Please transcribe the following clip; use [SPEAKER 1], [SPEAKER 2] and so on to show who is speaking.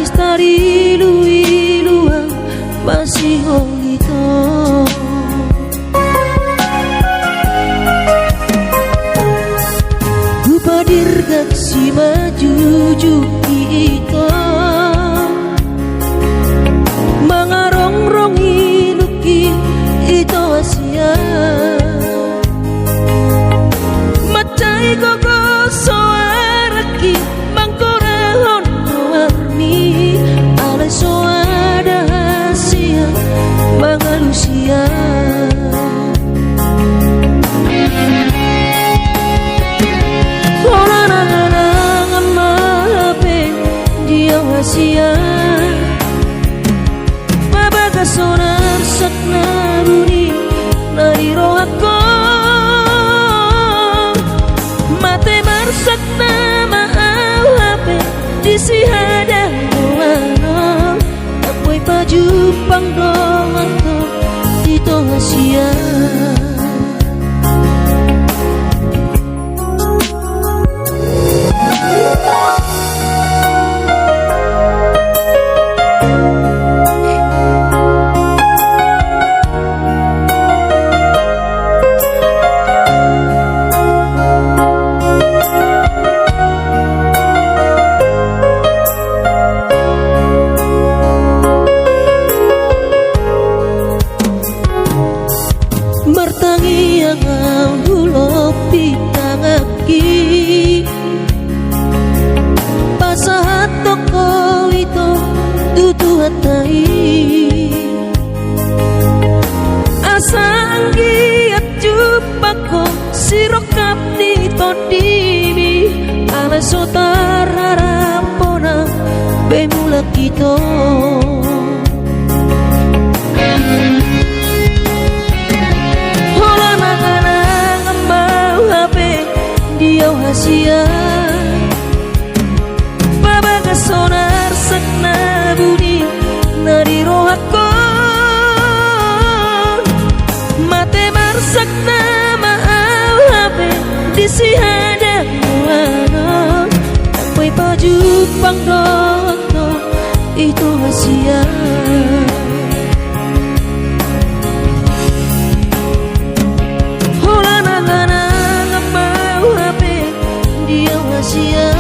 [SPEAKER 1] Alis tari ilu-iluan masih hongito Gupadirgak si maju itu Mangarong-rong iluki itu asia Macai gogo soaraki Mangkorahon warmi Alay soada hasia Mangalusia Orang-orang mahape Dia hasia Sonar sakna buni nari rohako mate marsakna maau hape disi hadang doano apoi paju pangdongan ko dito hasia Martangi ang hulog pitangaki Pasahat toko ito tutuhatay Asa anggi at jupako sirokap nito dimi Alay sotar harapona bemulak ito Hasia Babaga sonar sakna buni nari rohako mate marsakna maau hape disi hadang muano apoi paju pangdono itu hasia Dia hasia